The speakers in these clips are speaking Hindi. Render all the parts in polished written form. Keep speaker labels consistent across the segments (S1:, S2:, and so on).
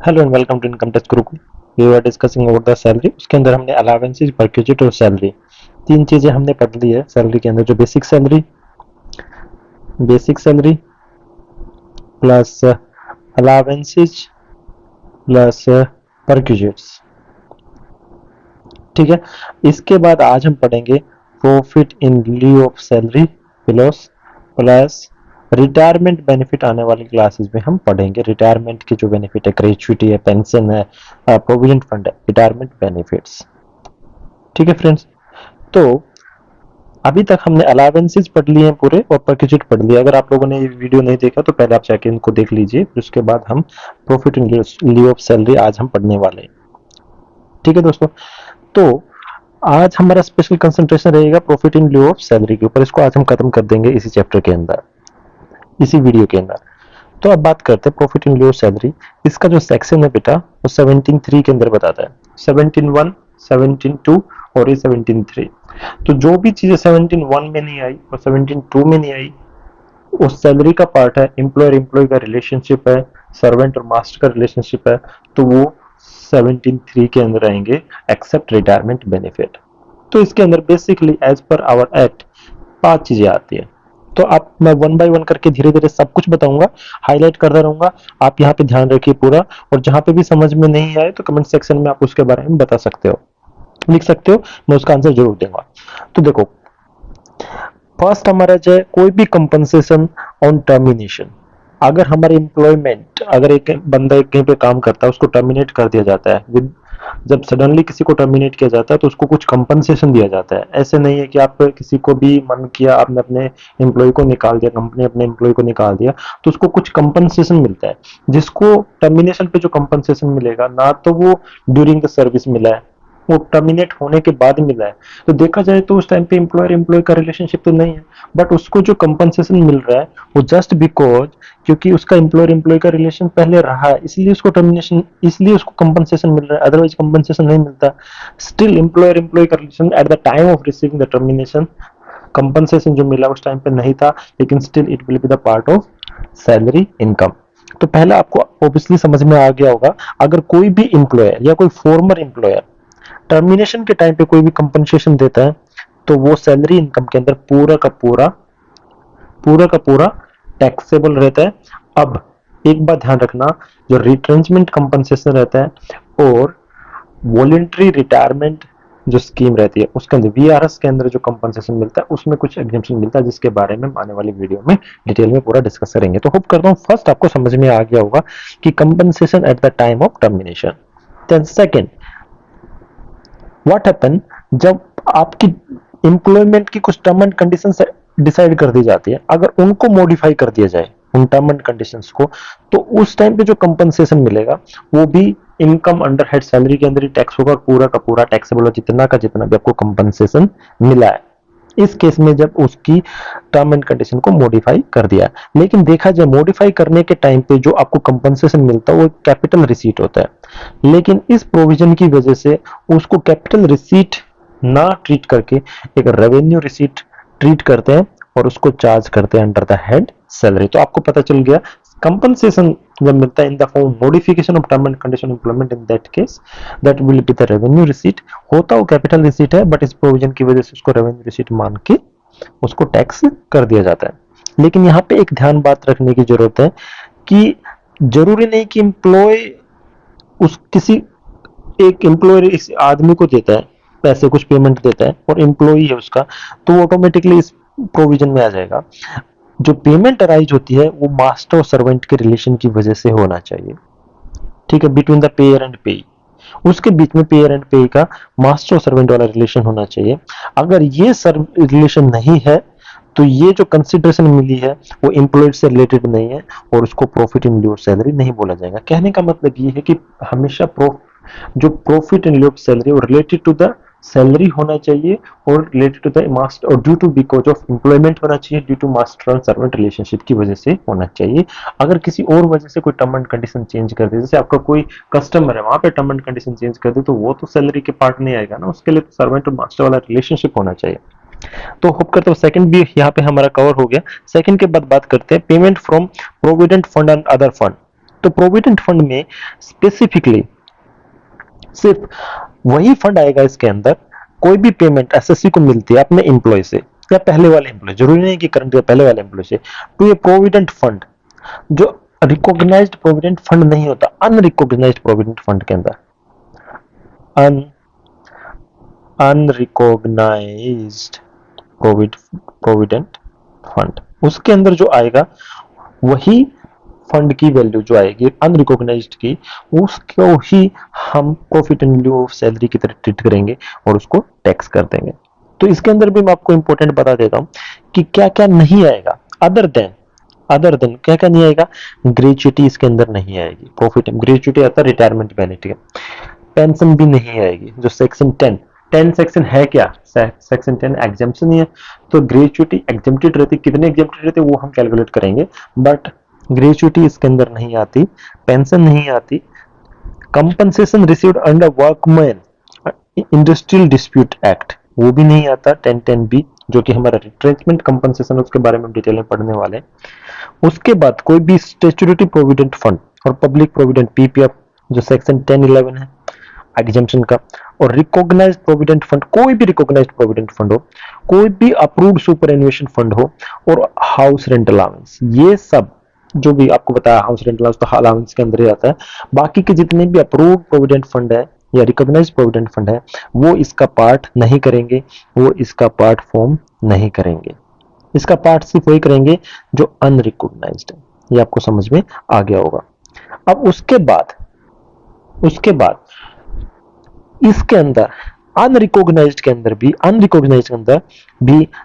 S1: Hello and welcome to income tax Gurukul. We are discussing about the salary. उसके अंदर हमने अलावेंसेज, परक्विजिट और सैलरी, तीन चीजें हमने पढ़ ली है। सैलरी के अंदर जो basic salary plus allowances plus perquisites. ठीक है। इसके बाद आज हम पढ़ेंगे profit in lieu of salary plus plus retirement benefit. आने वाली क्लासेस में हम पढ़ेंगे रिटायरमेंट की जो बेनिफिट है, ग्रेच्युटी है, पेंशन है, प्रोविडेंट फंड है, रिटायरमेंट बेनिफिट्स। ठीक है फ्रेंड्स। तो अभी तक हमने अलावेंसेज पढ़ लिए हैं पूरे और परक्विजिट पढ़ लिया। अगर आप लोगों ने ये वीडियो नहीं देखा तो पहले आप जाके इनको देख लीजिए, फिर उसके बाद हम profit in lieu of salary आज हम पढ़ने वाले हैं। ठीक है दोस्तों। तो आज हमारा स्पेशल कंसंट्रेशन रहेगा profit in lieu of salary के ऊपर। इसको आज हम खत्म कर देंगे इसी चैप्टर के अंदर, इसी वीडियो के अंदर। तो अब बात करते हैं profit in lieu of salary. इसका जो सेक्शन है बेटा वो 17(3) के अंदर बताता है। 17(1), 17(2) और ये 17(3). तो जो भी चीजें 17(1) में नहीं आई और 17(2) में नहीं आई, उस सैलरी का पार्ट है, एम्प्लॉयर एम्प्लॉय का रिलेशनशिप है, सर्वेंट और मास्टर का रिलेशनशिप है, तो वो 17(3) के अंदर आएंगे, एक्सेप्ट रिटायरमेंट बेनिफिट। तो इसके अंदर basically as per our act 5 चीजें आती है। तो आप मैं वन बाय वन करके धीरे धीरे सब कुछ बताऊंगा, हाईलाइट करता रहूंगा। आप यहाँ पे ध्यान रखिए पूरा, और जहां पे भी समझ में नहीं आए तो कमेंट सेक्शन में आप उसके बारे में बता सकते हो, लिख सकते हो, मैं उसका आंसर जरूर दूंगा। तो देखो, फर्स्ट हमारा जो है कोई भी कंपनसेशन ऑन टर्मिनेशन। अगर हमारे एम्प्लॉयमेंट, अगर एक बंदा कहीं पे काम करता है उसको टर्मिनेट कर दिया जाता है, विद जब सडनली किसी को टर्मिनेट किया जाता है तो उसको कुछ कंपनसेशन दिया जाता है। ऐसे नहीं है कि आप किसी को भी मन किया आपने अपने एम्प्लॉय को निकाल दिया, कंपनी अपने एम्प्लॉय को निकाल दिया, तो उसको कुछ कंपनसेशन मिलता है। जिसको टर्मिनेशन पे जो कंपनसेशन मिलेगा ना, तो वो ड्यूरिंग द सर्विस मिला है, वो टर्मिनेट होने के बाद मिला है। तो देखा जाए तो उस टाइम पे एम्प्लॉयर एम्प्लॉय का रिलेशनशिप तो नहीं है, बट उसको जो कंपनसेशन मिल रहा है वो जस्ट बिकॉज क्योंकि उसका एम्प्लॉयर एम्प्लॉय का रिलेशन पहले रहा है, इसलिए उसको टर्मिनेशन, इसलिए उसको कंपनसेशन मिल रहा है, अदरवाइज कंपनसेशन नहीं मिलता। स्टिल एम्प्लॉयर एम्प्लॉय का relation at the time of receiving the termination, compensation जो मिला उस टाइम पे नहीं था, लेकिन still it will be the part of salary income. तो पहले आपको ऑब्वियसली समझ में आ गया होगा, अगर कोई भी एम्प्लॉयर या कोई फॉर्मर एम्प्लॉयर टर्मिनेशन के टाइम पे कोई भी कंपनसेशन देता है तो वो सैलरी इनकम के अंदर पूरा का पूरा टैक्सेबल रहता है। अब एक बात ध्यान रखना, जो रिट्रेंचमेंट कंपनसेशन रहता है और वॉलंटरी रिटायरमेंट जो स्कीम रहती है उसके अंदर, वीआरएस के अंदर जो कंपनसेशन मिलता है उसमें कुछ एग्जेम्पशन मिलता है, जिसके बारे में आने वाली वीडियो में डिटेल में पूरा डिस्कस करेंगे। तो होप करता हूँ फर्स्ट आपको समझ में आ गया होगा कि compensation at the time of termination. Then second, what happen जब आपकी एम्प्लॉयमेंट की कुछ टर्म एंड कंडीशन डिसाइड कर दी जाती है, अगर उनको मॉडिफाई कर दिया जाए उन टर्म एंड कंडीशंस को, तो उस टाइम पे जो कंपनसेशन मिलेगा वो भी इनकम अंडर हेड सैलरी के अंदर ही टैक्स होगा, पूरा का पूरा टैक्सेबल हो, जितना का जितना भी आपको कंपनसेशन मिला है। इस केस में जब उसकी टर्म एंड कंडीशन को मॉडिफाई कर दिया। लेकिन देखा जाए मॉडिफाई करने के टाइम पे जो आपको कंपनसेशन मिलता है वो कैपिटल रिसीट होता है, लेकिन इस प्रोविजन की वजह से उसको कैपिटल रिसीट ना ट्रीट करके एक रेवेन्यू रिसीट ट्रीट करते हैं और उसको चार्ज करते हैं अंडर द हेड सैलरी। तो आपको पता चल गया, कंपनसेशन जब मिलता है in the form modification of term and condition employment, in that case that will be the revenue receipt. होता वो कैपिटल रिसीट है, बट इस प्रोविजन की वजह से उसको रेवेन्यू रिसीट मान के उसको टैक्स कर दिया जाता है। लेकिन यहाँ पे एक ध्यान बात रखने की जरूरत है कि जरूरी नहीं कि एम्प्लॉय उस किसी एक एम्प्लॉयर इस आदमी को देता है पैसे, कुछ पेमेंट देता है और एम्प्लॉई है उसका, तो ऑटोमेटिकली इस प्रोविजन में आ जाएगा। जो पेमेंट अराइज होती है वो मास्टर और सर्वेंट के रिलेशन की वजह से होना चाहिए। ठीक है, बिटवीन द पेयर एंड पे, उसके बीच में पेयर एंड पे का मास्टर और सर्वेंट वाला रिलेशन होना चाहिए। अगर ये रिलेशन नहीं है तो ये जो कंसिडरेशन मिली है वो एम्प्लॉयड से रिलेटेड नहीं है और उसको प्रॉफिट इन लिeu ऑफ सैलरी नहीं बोला जाएगा। कहने का मतलब ये है कि हमेशा जो प्रॉफिट इन लिeu ऑफ सैलरी वो रिलेटेड टू द सैलरी होना चाहिए और रिलेटेड टू द मास्टर और due to because of employment होना चाहिए, due to master and servant relationship की वजह से होना चाहिए। अगर किसी और वजह से कोई टर्म एंड कंडीशन चेंज कर दे, जैसे आपका कोई कस्टमर है वहां पे टर्म एंड कंडीशन चेंज कर दे, तो वो तो सैलरी के पार्ट नहीं आएगा ना, उसके लिए तो सर्वेंट और मास्टर वाला रिलेशनशिप होना चाहिए। तो होप करते हो सेकंड भी यहाँ पे हमारा कवर हो गया। सेकंड के बाद बात करते हैं payment from provident fund and other fund. तो प्रोविडेंट फंड में स्पेसिफिकली सिर्फ वही फंड आएगा इसके अंदर, कोई भी पेमेंट एसएससी को मिलती है अपने एम्प्लॉय से या पहले वाले एम्प्लॉय, जरूरी नहीं कि करंट या पहले वाले एम्प्लॉय से, टू ए प्रोविडेंट फंड जो रिकॉग्नाइज्ड प्रोविडेंट फंड नहीं होता, अनरिकॉग्नाइज्ड प्रोविडेंट फंड के अंदर, अनरिकॉग्नाइज्ड प्रोविडेंट फंड, उसके अंदर जो आएगा वही फंड की वैल्यू जो आएगी अनरिकॉग्नाइज्ड की, उसको ही हम profit in lieu of salary की तरह ट्रीट करेंगे और उसको टैक्स कर देंगे। तो इसके अंदर भी मैं आपको इंपॉर्टेंट बता देता हूं कि क्या क्या नहीं आएगा, अदर देन क्या क्या नहीं आएगा। ग्रेच्युटी इसके अंदर नहीं आएगी, प्रॉफिट ग्रेच्युटी आता है रिटायरमेंट बेनिफिट, पेंशन भी नहीं आएगी। जो सेक्शन 10 सेक्शन है क्या, सेक्शन 10 एग्जाम्पशन ही है, तो ग्रेच्युटी एग्जेम्प्टेड रहती, कितने एग्जेम्प्टेड रहते वो हम कैलकुलेट करेंगे, बट ग्रेच्युटी इसके अंदर नहीं आती, पेंशन नहीं आती, compensation received under workman industrial dispute act वो भी नहीं आता, 1010 बी जो कि हमारा रिट्रेंचमेंट कंपनसेशन, उसके बारे में डिटेल में पढ़ने वाले हैं। उसके बाद कोई भी स्टैट्यूटरी प्रोविडेंट फंड और पब्लिक प्रोविडेंट पीपीएफ जो सेक्शन 1011 है एग्जम्पशन का, और रिकॉग्नाइज्ड प्रोविडेंट फंड, कोई भी रिकॉग्नाइज्ड प्रोविडेंट फंड हो, कोई भी अप्रूव्ड सुपरएन्युएशन फंड हो, और हाउस रेंट अलाउंस, ये सब जो भी आपको बताया हाउस रेंट अलाउंस तो अलाउंस के अंदर ही आता है। बाकी के जितने भी अप्रूव्ड प्रोविडेंट फंड है या रिकॉग्नाइज्ड प्रोविडेंट फंड है वो इसका पार्ट नहीं करेंगे, वो इसका पार्ट फॉर्म नहीं करेंगे, इसका पार्ट सिर्फ वही करेंगे जो अनरिकॉग्नाइज्ड है। ये आपको समझ में आ गया होगा। अब उसके बाद इसके अंदर अनरिकॉग्नाइज्ड के अंदर भी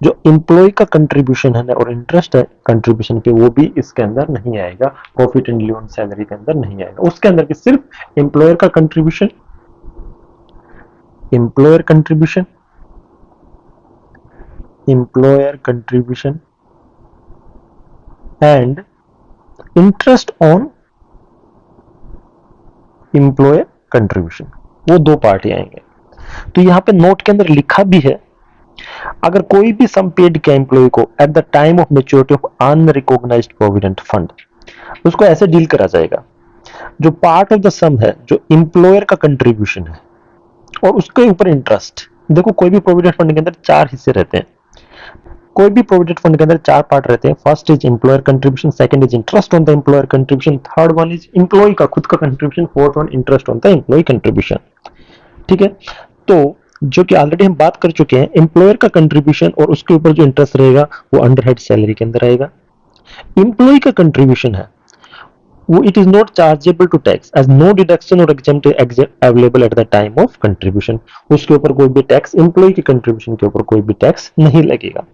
S1: जो एम्प्लॉय का कंट्रीब्यूशन है और इंटरेस्ट है कंट्रीब्यूशन पे वो भी इसके अंदर नहीं आएगा, प्रॉफिट एंड ल्यू ऑन सैलरी के अंदर नहीं आएगा। उसके अंदर भी सिर्फ एम्प्लॉयर का contribution and interest on employer contribution, वो दो पार्ट आएंगे। तो यहां पे नोट के अंदर लिखा भी है, अगर कोई भी सम पेड किया एम्प्लॉय को eight the time of maturity of unrecognised provident fund, उसको ऐसे डील करा जाएगा, जो पार्ट ऑफ द सम है जो एम्प्लॉयर का कंट्रीब्यूशन है और उसके ऊपर इंटरेस्ट। देखो कोई भी प्रोविडेंट फंड के अंदर चार हिस्से रहते हैं, कोई भी प्रोविडेंट फंड के अंदर चार पार्ट रहते हैं। First is employer contribution, second is interest on the employer contribution, third one is employee का खुद का contribution, fourth one interest on the employee contribution. ठीक है, तो जो कि ऑलरेडी हम बात कर चुके हैं, एम्प्लॉयर का कंट्रीब्यूशन और उसके ऊपर जो इंटरेस्ट रहेगा वो अंडरहेड सैलरी के अंदर आएगा। एम्प्लॉय का कंट्रीब्यूशन है वो it is not chargeable to tax as no deduction और exempt available at the time of contribution, उसके ऊपर कोई भी टैक्स, एम्प्लॉय के कंट्रीब्यूशन के ऊपर कोई भी टैक्स नहीं लगेगा।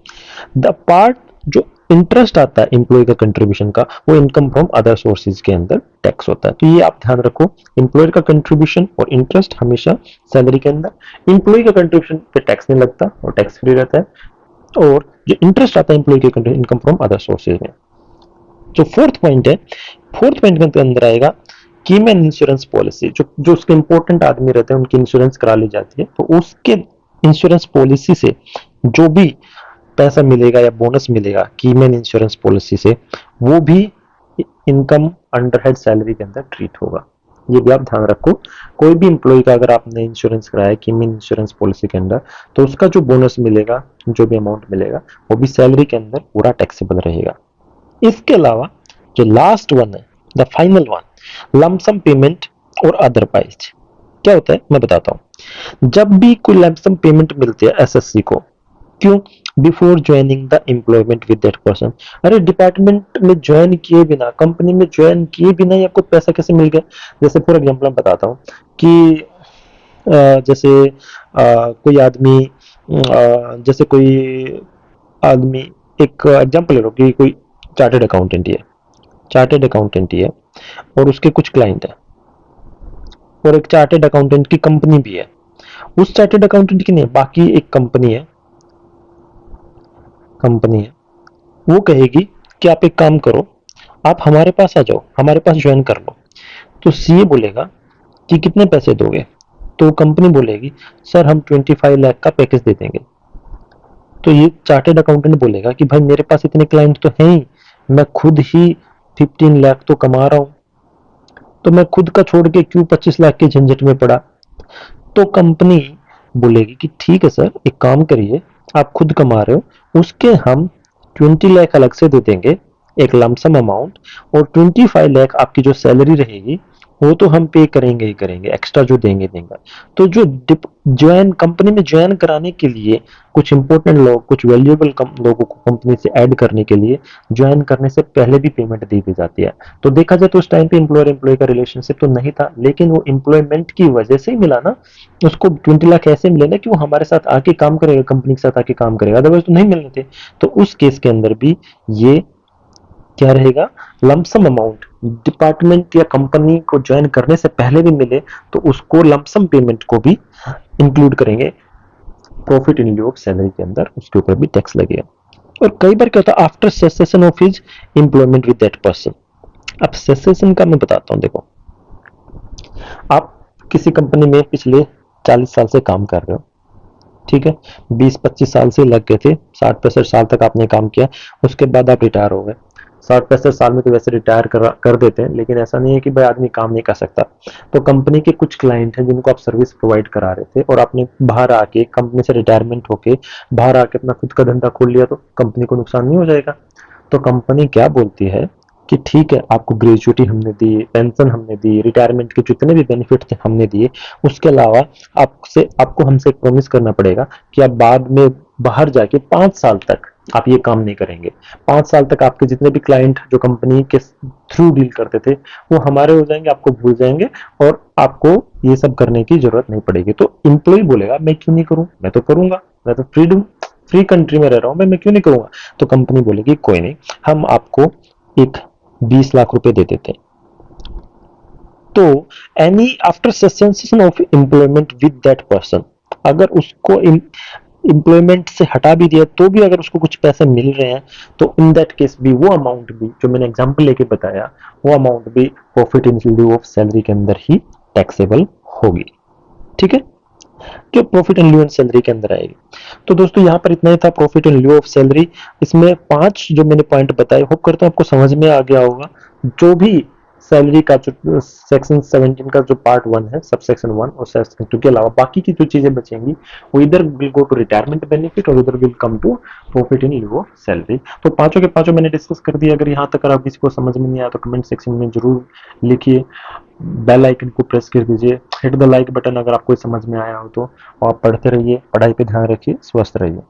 S1: द पार्ट जो इंटरेस्ट आता है एम्प्लॉय का कंट्रीब्यूशन का वो इनकम फ्रॉम अदर सोर्सेज के अंदर टैक्स होता है। तो ये आप ध्यान रखो, एम्प्लॉयर का कंट्रीब्यूशन और इंटरेस्ट हमेशा सैलरी के अंदर, एम्प्लॉय का कंट्रीब्यूशन पे टैक्स नहीं लगता और टैक्स फ्री रहता है, और जो इंटरेस्ट आता है एम्प्लॉय के इनकम फ्रॉम अदर सोर्सेज में। जो फोर्थ पॉइंट है, फोर्थ पॉइंट के अंदर आएगा कीमैन इंश्योरेंस पॉलिसी, जो उसके इंपॉर्टेंट आदमी रहते हैं उनकी इंश्योरेंस करा ली जाती है, तो उसके इंश्योरेंस पॉलिसी से जो भी पैसा मिलेगा या बोनस मिलेगा कीमैन इंश्योरेंस पॉलिसी से, वो भी इनकम अंडरहेड सैलरी के अंदर ट्रीट होगा। ये भी आप ध्यान रखो, कोई भी एम्प्लॉय का अगर आपने इंश्योरेंस कराया कीमैन इंश्योरेंस पॉलिसी के अंदर, तो उसका जो बोनस मिलेगा, जो भी अमाउंट मिलेगा, वो भी सैलरी के अंदर पूरा टैक्सेबल रहेगा। इसके अलावा जो लास्ट वन है, the final one, lump sum payment और अदरवाइज, क्या होता है मैं बताता हूं। जब भी कोई लमसम पेमेंट मिलती है एसएससी को, क्यों, before joining the employment with that person, अरे डिपार्टमेंट में ज्वाइन किए बिना, कंपनी में ज्वाइन किए बिना ही आपको पैसा कैसे मिल गया। जैसे फॉर एग्जांपल मैं बताता हूं कि जैसे कोई आदमी, जैसे कोई आदमी, एक एग्जांपल ले लो कि कोई चार्टेड अकाउंटेंट ही है और उसके कुछ क्लाइंट है, और एक चार्टेड अकाउंटेंट की कंपनी भी है। उस चार्टेड अकाउंटेंट की नहीं, बाकी एक कंपनी है, वो कहेगी कि आप एक काम करो, आप हमारे पास आ जाओ, हमारे पास ज्वाइन कर लो। तो सीए बोलेगा कि कितने पैसे दोगे, तो कंपनी बोलेगी सर हम 25 लाख का पैकेज दे देंगे। तो ये चार्टेड अकाउंटेंट बोलेगा कि भाई मेरे पास इतने क्लाइंट तो हैं ही, मैं खुद ही 15 लाख तो कमा रहा हूं, तो मैं खुद का छोड़ के क्यों 25 लाख के झंझट में पड़ा। तो कंपनी बोलेगी कि ठीक है सर, एक काम करिए, आप खुद कमा रहे हो, उसके हम 20 लाख अलग से दे देंगे, एक लमसम अमाउंट, और 25 लाख आपकी जो सैलरी रहेगी वो तो हम पे करेंगे ही करेंगे, एक्स्ट्रा जो देंगे देंगे। तो जो ज्वाइन कंपनी में ज्वाइन कराने के लिए कुछ इंपॉर्टेंट लोग, कुछ वैल्यूएबल लोगों को कंपनी से ऐड करने के लिए ज्वाइन करने से पहले भी पेमेंट दी दी जाती है। तो देखा जाए तो उस टाइम पे एम्प्लॉयर एम्प्लॉय का रिलेशनशिप तो नहीं था, लेकिन वो एम्प्लॉयमेंट की वजह से ही मिला ना। उसको 20 लाख ऐसे मिले ना कि वो हमारे साथ आके काम करेगा, कंपनी के साथ आके काम करेगा, अदरवाइज तो नहीं मिलने थे। तो उस केस के अंदर भी ये क्या रहेगा, लमसम अमाउंट डिपार्टमेंट या कंपनी को ज्वाइन करने से पहले भी मिले तो उसको लमसम पेमेंट को भी इंक्लूड करेंगे प्रॉफिट इन लिeu ऑफ सैलरी के अंदर, उसके ऊपर भी टैक्स लगेगा। और कई बार क्या होता है, after cessation of his employment with that person. अब सेसेशन का मैं बताता हूँ, देखो आप किसी कंपनी में पिछले 40 साल से काम कर रहे हो, ठीक है, 20-25 साल से लग गए थे, 60-65 साल तक आपने काम किया, उसके बाद आप रिटायर हो गए। 60-65 साल में तो वैसे रिटायर कर देते हैं, लेकिन ऐसा नहीं है कि भाई आदमी काम नहीं कर सकता। तो कंपनी के कुछ क्लाइंट हैं जिनको आप सर्विस प्रोवाइड करा रहे थे, और आपने बाहर आके कंपनी से रिटायरमेंट होके बाहर आके अपना खुद का धंधा खोल लिया, तो कंपनी को नुकसान नहीं हो जाएगा। तो कंपनी क्या बोलती है कि ठीक है, आपको ग्रेजुएटी हमने दी, पेंशन हमने दी, रिटायरमेंट के जितने भी बेनिफिट थे हमने दिए, उसके अलावा आपको हमसे एक प्रॉमिस करना पड़ेगा कि आप बाद में बाहर जाके 5 साल तक आप ये काम नहीं करेंगे। 5 साल तक आपके जितने भी क्लाइंट जो कंपनी के थ्रू डील करते थे वो हमारे हो जाएंगे, आपको भूल जाएंगे, और आपको ये सब करने की जरूरत नहीं पड़ेगी। तो एम्प्लॉय बोलेगा मैं क्यों नहीं करूं, मैं तो करूंगा, मैं तो फ्री कंट्री में रह रहा हूं, मैं क्यों नहीं करूंगा। तो कंपनी बोलेगी कोई नहीं, हम आपको एक 20 लाख रुपए दे देते हैं। तो any after suspension of employment with that person, अगर उसको एम्प्लॉयमेंट से हटा भी दिया तो भी अगर उसको कुछ पैसे मिल रहे हैं, तो इन दैट केस भी वो अमाउंट भी जो मैंने एग्जांपल लेके बताया, वो अमाउंट भी प्रॉफिट इन लिeu ऑफ सैलरी के अंदर ही टैक्सेबल होगी। ठीक है, जो प्रॉफिट एंड लिeu ऑफ सैलरी के अंदर आएगी। तो दोस्तों यहाँ पर इतना ही था प्रॉफिट एंड लिeu ऑफ सैलरी। इसमें 5 जो मैंने पॉइंट बताए, होप करता हूँ आपको समझ में आ गया होगा। जो भी सैलरी का जो सेक्शन 17 का जो पार्ट 1 है, सब सेक्शन 1 और सेक्शन 2 के अलावा बाकी की जो चीजें बचेंगी वो इधर will go to retirement benefit और इधर will come to profit in लिeu ऑफ सैलरी। तो पांचों के पांचों मैंने डिस्कस कर दिया। अगर यहाँ तक अगर आप किसी को समझ में नहीं आया तो कमेंट सेक्शन में जरूर लिखिए, बेल आइकन को प्रेस कर दीजिए, हिट द लाइक बटन अगर आपको समझ में आया हो तो, और पढ़ते रहिए, पढ़ाई पे ध्यान रखिए, स्वस्थ रहिए।